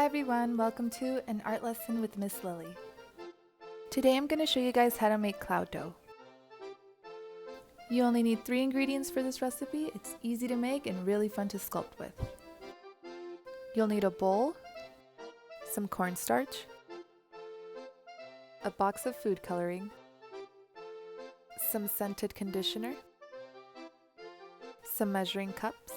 Hi everyone, welcome to an art lesson with Miss Lily. Today I'm going to show you guys how to make cloud dough. You only need 3 ingredients for this recipe. It's easy to make and really fun to sculpt with. You'll need a bowl, some cornstarch, a box of food coloring, some scented conditioner, some measuring cups,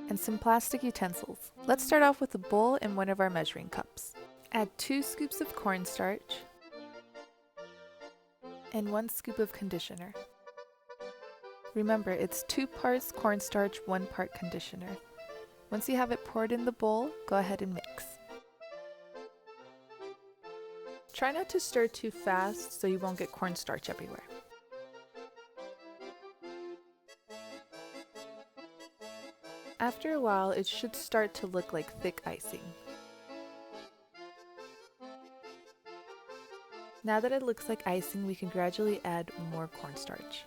and some plastic utensils. Let's start off with a bowl and one of our measuring cups. Add 2 scoops of cornstarch and 1 scoop of conditioner. Remember, it's 2 parts cornstarch, 1 part conditioner. Once you have it poured in the bowl, go ahead and mix. Try not to stir too fast so you won't get cornstarch everywhere. After a while, it should start to look like thick icing. Now that it looks like icing, we can gradually add more cornstarch.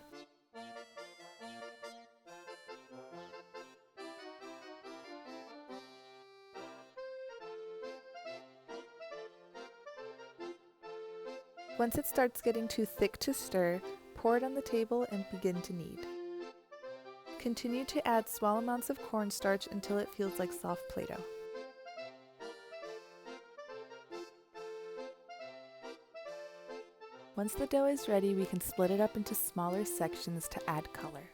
Once it starts getting too thick to stir, pour it on the table and begin to knead. Continue to add small amounts of cornstarch until it feels like soft Play-Doh. Once the dough is ready, we can split it up into smaller sections to add color.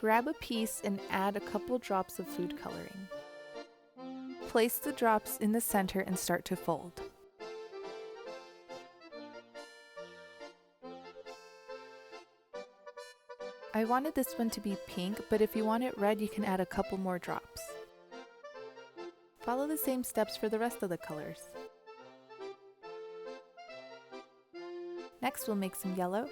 Grab a piece and add a couple drops of food coloring. Place the drops in the center and start to fold. I wanted this one to be pink, but if you want it red, you can add a couple more drops. Follow the same steps for the rest of the colors. Next, we'll make some yellow,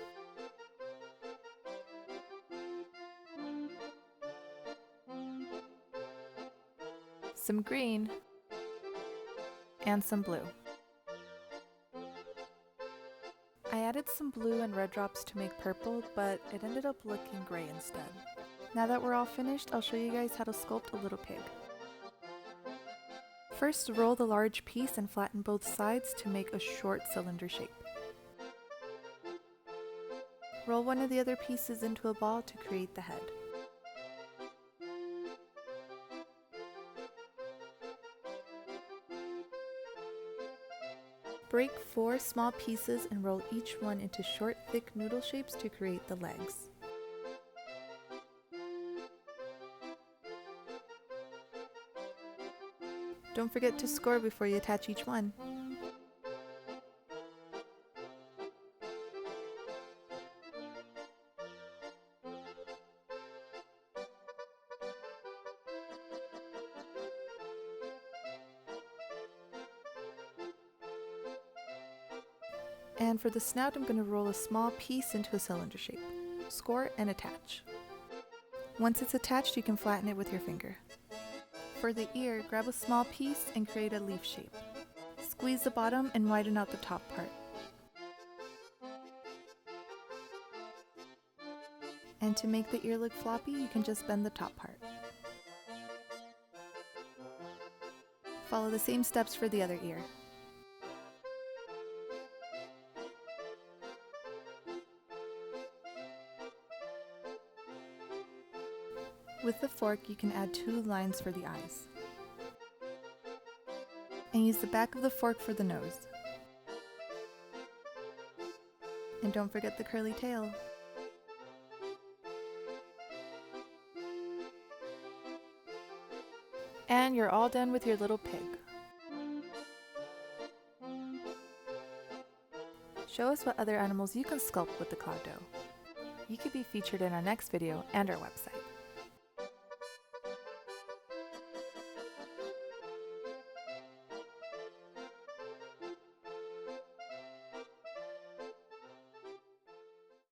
some green, and some blue. I added some blue and red drops to make purple, but it ended up looking gray instead. Now that we're all finished, I'll show you guys how to sculpt a little pig. First, roll the large piece and flatten both sides to make a short cylinder shape. Roll one of the other pieces into a ball to create the head. Break 4 small pieces and roll each one into short, thick noodle shapes to create the legs. Don't forget to score before you attach each one. And for the snout, I'm going to roll a small piece into a cylinder shape. Score and attach. Once it's attached, you can flatten it with your finger. For the ear, grab a small piece and create a leaf shape. Squeeze the bottom and widen out the top part. And to make the ear look floppy, you can just bend the top part. Follow the same steps for the other ear. With the fork, you can add 2 lines for the eyes. And use the back of the fork for the nose. And don't forget the curly tail. And you're all done with your little pig. Show us what other animals you can sculpt with the cloud dough. You could be featured in our next video and our website.